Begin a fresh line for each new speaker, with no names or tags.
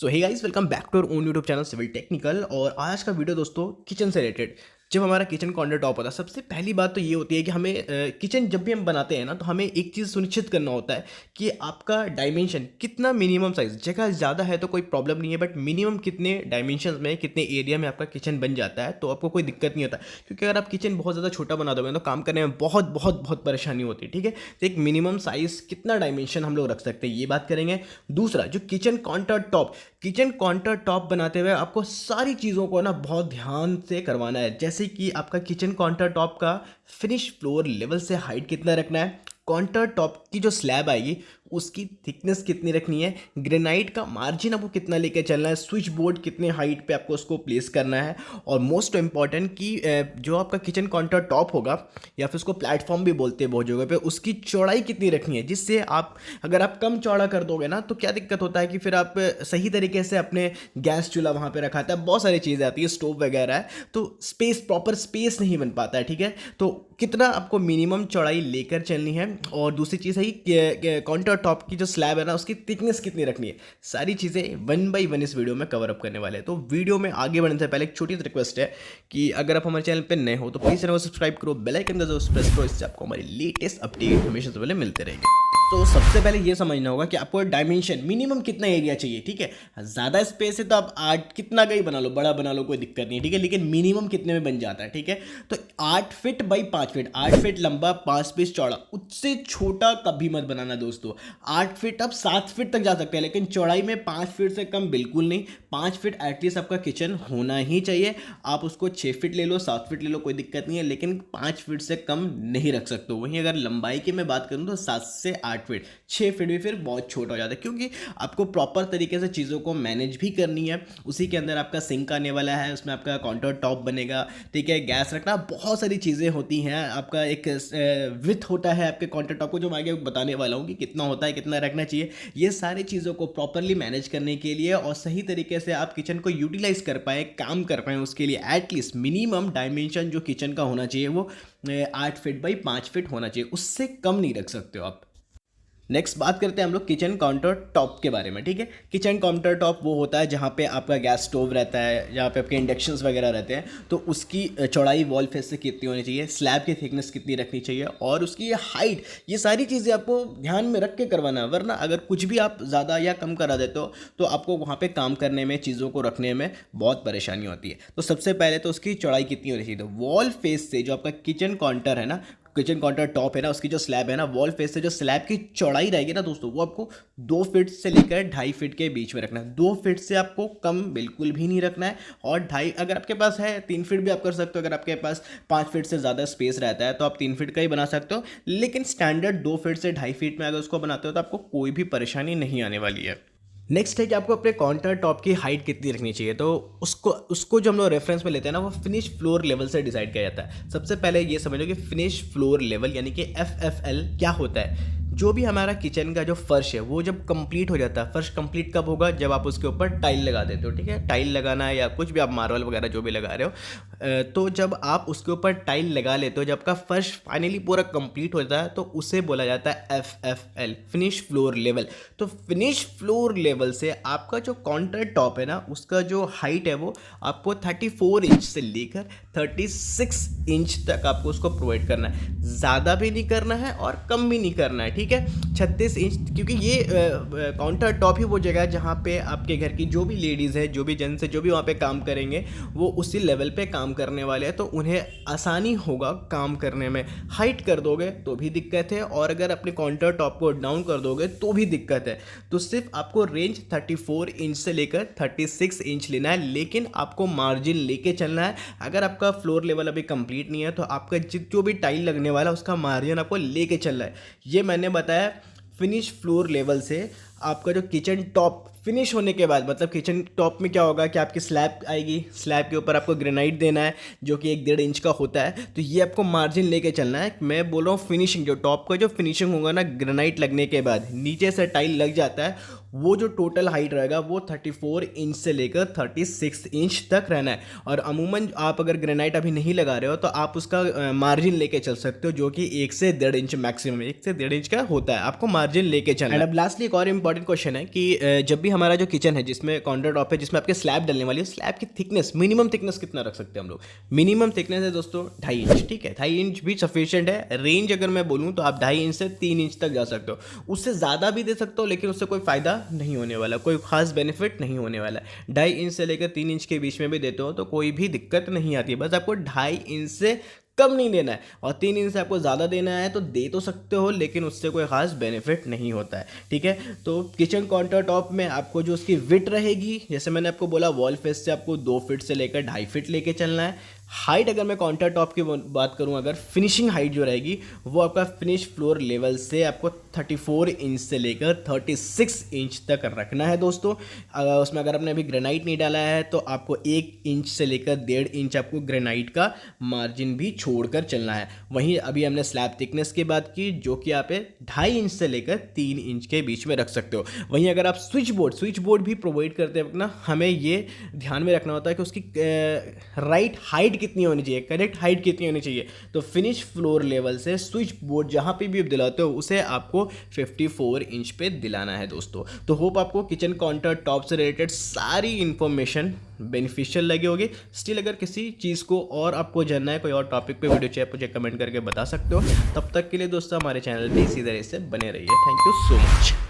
So hey guys, welcome back to our own YouTube channel civil technical. और आज का video दोस्तों kitchen से रिलेटेड। जब हमारा किचन काउंटर टॉप होता है, सबसे पहली बात तो ये होती है कि हमें किचन जब भी हम बनाते हैं ना, तो हमें एक चीज़ सुनिश्चित करना होता है कि आपका डायमेंशन कितना, मिनिमम साइज, जगह ज़्यादा है तो कोई प्रॉब्लम नहीं है, बट मिनिमम कितने डायमेंशन में, कितने एरिया में आपका किचन बन जाता है तो आपको कोई दिक्कत नहीं होता। क्योंकि अगर आप किचन बहुत ज़्यादा छोटा बना दोगे तो काम करने में बहुत बहुत बहुत परेशानी होती है। ठीक है, तो एक मिनिमम साइज कितना डायमेंशन हम लोग रख सकते हैं ये बात करेंगे। दूसरा, जो किचन काउंटर टॉप बनाते हुए आपको सारी चीज़ों को ना बहुत ध्यान से करवाना है। जैसे कि आपका किचन काउंटर टॉप का फिनिश फ्लोर लेवल से हाइट कितना रखना है, काउंटर टॉप की जो स्लैब आएगी उसकी थिकनेस कितनी रखनी है, ग्रेनाइट का मार्जिन आपको कितना लेके चलना है, स्विच बोर्ड कितने हाइट पे आपको उसको प्लेस करना है, और मोस्ट इंपॉर्टेंट कि जो आपका किचन काउंटर टॉप होगा या फिर उसको प्लेटफॉर्म भी बोलते हैं बहुत जगह पे, उसकी चौड़ाई कितनी रखनी है। जिससे आप, अगर आप कम चौड़ा कर दोगे ना तो क्या दिक्कत होता है कि फिर आप सही तरीके से अपने गैस चूल्हा वहाँ पे रखा था, बहुत सारी चीज़ें आती है, स्टोव वगैरह है, तो प्रॉपर स्पेस नहीं बन पाता है। ठीक है, तो कितना आपको मिनिमम चौड़ाई लेकर चलनी है। और दूसरी चीज़ है कि काउंटर टॉप की जो स्लैब है ना, उसकी थिकनेस कितनी रखनी है। सारी चीज़ें वन बाय वन इस वीडियो में कवर अप करने वाले हैं। तो वीडियो में आगे बढ़ने से पहले एक छोटी सी रिक्वेस्ट है कि अगर आप हमारे चैनल पर नए हो तो प्लीज़ चैनल को सब्सक्राइब करो, बेल आइकन का जरूर प्रेस करो, इससे आपको हमारी लेटेस्ट अपडेट हमेशा से पहले मिलते रहेंगे। तो सबसे पहले ये समझना होगा कि आपको डायमेंशन मिनिमम कितना एरिया चाहिए। ठीक है, ज़्यादा स्पेस है तो आप 8 कितना का ही बना लो, बड़ा बना लो, कोई दिक्कत नहीं है। ठीक है, लेकिन मिनिमम कितने में बन जाता है। ठीक है, तो 8 फीट बाई 5 फीट, 8 फीट लंबा, 5 फीट चौड़ा, उससे छोटा कभी मत बनाना दोस्तों। 8 फीट आप 7 फीट तक जा सकते हैं, लेकिन चौड़ाई में 5 फीट से कम बिल्कुल नहीं। 5 फीट एटलीस्ट आपका किचन होना ही चाहिए। आप उसको 6 फीट ले लो, 7 फीट ले लो, कोई दिक्कत नहीं है, लेकिन 5 फीट से कम नहीं रख सकते। वहीं अगर लंबाई की मैं बात करूँ तो 7 से 8 फीट, 6 फीट भी फिर बहुत छोटा हो जाता है, क्योंकि आपको प्रॉपर तरीके से चीज़ों को मैनेज भी करनी है। उसी के अंदर आपका सिंक आने वाला है, उसमें आपका काउंटर टॉप बनेगा। ठीक है, गैस रखना, बहुत सारी चीज़ें होती हैं। आपका एक विथ होता है आपके काउंटर टॉप को, जो मैं आगे बताने वाला हूँ कि कितना होता है, कितना रखना चाहिए। ये सारी चीज़ों को प्रॉपरली मैनेज करने के लिए और सही तरीके से आप किचन को यूटिलाइज कर पाए, काम कर पाए, उसके लिए एटलीस्ट मिनिमम डायमेंशन जो किचन का होना चाहिए वो 8 फीट बाई 5 फीट होना चाहिए, उससे कम नहीं रख सकते हो आप। नेक्स्ट बात करते हैं हम लोग किचन काउंटर टॉप के बारे में। ठीक है, किचन काउंटर टॉप वो होता है जहाँ पे आपका गैस स्टोव रहता है, जहाँ पे आपके इंडक्शंस वगैरह रहते हैं, तो उसकी चौड़ाई वॉल फेस से कितनी होनी चाहिए, स्लैब की थिकनेस कितनी रखनी चाहिए, और उसकी हाइट, ये सारी चीज़ें आपको ध्यान में रख के करवाना है। वरना अगर कुछ भी आप ज़्यादा या कम करा देते हो तो आपको वहाँ पर काम करने में, चीज़ों को रखने में बहुत परेशानी होती है। तो सबसे पहले तो उसकी चौड़ाई कितनी होनी चाहिए, तो वॉल फेस से जो आपका किचन काउंटर है ना, किचन काउंटर टॉप है ना, उसकी जो स्लैब है ना, वॉल फेस से जो स्लैब की चौड़ाई रहेगी ना दोस्तों, वो आपको 2 फीट से लेकर 2.5 फीट के बीच में रखना है। 2 फीट से आपको कम बिल्कुल भी नहीं रखना है, और 2.5, अगर आपके पास है 3 फीट भी आप कर सकते हो। अगर आपके पास 5 फीट से ज़्यादा स्पेस रहता है तो आप 3 फीट का ही बना सकते हो, लेकिन स्टैंडर्ड 2 फीट से 2.5 फीट में अगर उसको बनाते हो तो आपको कोई भी परेशानी नहीं आने वाली है। नेक्स्ट है कि आपको अपने काउंटर टॉप की हाइट कितनी रखनी चाहिए। तो उसको जो हम लोग रेफरेंस में लेते हैं ना, वो फिनिश फ्लोर लेवल से डिसाइड किया जाता है। सबसे पहले ये समझ लो कि फिनिश फ्लोर लेवल यानी कि FFL क्या होता है। जो भी हमारा किचन का जो फर्श है वो जब कंप्लीट हो जाता है, फर्श कंप्लीट कब होगा, जब आप उसके ऊपर टाइल लगा देते हो। ठीक है, टाइल लगाना है या कुछ भी, आप मार्बल वगैरह जो भी लगा रहे हो, तो जब आप उसके ऊपर टाइल लगा लेते हो, जब आपका फर्श फाइनली पूरा कंप्लीट हो जाता है तो उसे बोला जाता है FFL, फिनिश फ्लोर लेवल। तो फिनिश फ्लोर लेवल से आपका जो काउंटर टॉप है ना, उसका जो हाइट है वो आपको 34 इंच से लेकर 36 इंच तक आपको उसको प्रोवाइड करना है। ज़्यादा भी नहीं करना है और कम भी नहीं करना है। ठीक है, 36 इंच, क्योंकि ये काउंटर टॉप ही वो जगह है जहाँ पे आपके घर की जो भी लेडीज़ है, जो भी जेंट्स है, जो भी वहाँ पे काम करेंगे, वो उसी लेवल पे काम करने वाले हैं, तो उन्हें आसानी होगा काम करने में। हाइट कर दोगे तो भी दिक्कत है, और अगर अपने काउंटर टॉप को डाउन कर दोगे तो भी दिक्कत है। तो सिर्फ आपको रेंज 34 इंच से लेकर 36 इंच लेना है, लेकिन आपको मार्जिन लेके चलना है। अगर आपका फ्लोर लेवल अभी कंप्लीट नहीं है तो आपका जो भी टाइल लगने वाला है उसका मार्जिन आपको लेके चलना है। ये मैंने बताया फिनिश फ्लोर लेवल से। आपका जो किचन टॉप फिनिश होने के बाद, मतलब किचन टॉप में क्या होगा कि आपकी स्लैब आएगी, स्लैब के ऊपर आपको ग्रेनाइट देना है जो कि 1-1.5 इंच का होता है, तो ये आपको मार्जिन लेके चलना है। मैं बोल रहा हूँ फिनिशिंग, जो टॉप का जो फिनिशिंग होगा ना, ग्रेनाइट लगने के बाद नीचे से टाइल लग जाता है, वो जो टोटल हाइट रहेगा वो 34 इंच से लेकर 36 इंच तक रहना है। और अमूमन आप अगर ग्रेनाइट अभी नहीं लगा रहे हो तो आप उसका मार्जिन लेके चल सकते हो, जो कि 1 से 1.5 इंच मैक्सिमम 1 से 1.5 इंच का होता है, आपको मार्जिन लेके चलना है। अब लास्टली एक और इंपॉर्टेंट क्वेश्चन है कि जब भी हमारा जो किचन है जिसमें काउंटर टॉप है, जिसमें आपके स्लैब डलने वाली है, स्लैब की थिकनेस मिनिमम थिकनेस कितना रख सकते हैं हम लोग? मिनिमम थिकनेस है दोस्तों 2.5 इंच, ठीक है, 2.5 इंच भी सफिशिएंट है। रेंज अगर मैं बोलूँ तो आप 2.5 इंच से 3 इंच तक जा सकते हो, उससे ज़्यादा भी दे सकते हो, लेकिन उससे कोई फ़ायदा नहीं होने वाला, कोई खास बेनिफिट नहीं होने वाला है। 2.5 इंच से लेकर 3 इंच के बीच में भी देते हो तो कोई भी दिक्कत नहीं आती है, बस आपको 2.5 इंच से कम नहीं देना है, और 3 इंच से आपको ज़्यादा देना है तो दे तो सकते हो, लेकिन उससे कोई खास बेनिफिट नहीं होता है, ठीक है। तो किचन काउंटर टॉप में आपको जो उसकी विड्थ रहेगी, जैसे मैंने आपको बोला, वॉल फेस से आपको 2 फीट से लेकर 2.5 फीट लेके चलना है। हाइट अगर मैं काउंटर टॉप की बात करूं, अगर फिनिशिंग हाइट जो रहेगी वो आपका फिनिश फ्लोर लेवल से आपको 34 इंच से लेकर 36 इंच तक रखना है दोस्तों। उसमें अगर आपने अभी ग्रेनाइट नहीं डाला है तो आपको 1 इंच से लेकर 1.5 इंच आपको ग्रेनाइट का मार्जिन भी छोड़कर चलना है। वहीं अभी हमने स्लैब थिकनेस की बात की, जो कि आप 2.5 इंच से लेकर 3 इंच के बीच में रख सकते हो। वहीं अगर आप स्विच बोर्ड भी प्रोवाइड करते वक्त ना, हमें ये ध्यान में रखना होता है कि उसकी राइट हाइट कितनी होनी चाहिए, करेक्ट हाइट कितनी होनी चाहिए। तो फिनिश फ्लोर लेवल से स्विच बोर्ड जहाँ पे भी आप दिलाते हो उसे आपको 54 इंच पे दिलाना है दोस्तों। तो होप आपको किचन काउंटर टॉप से रिलेटेड सारी इंफॉर्मेशन बेनिफिशियल लगी होगी। स्टिल अगर किसी चीज़ को और आपको जानना है, कोई और टॉपिक पे वीडियो चाहिए, मुझे कमेंट करके बता सकते हो। तब तक के लिए दोस्तों हमारे चैनल पे इसी तरह से बने रहिए। Thank you so much.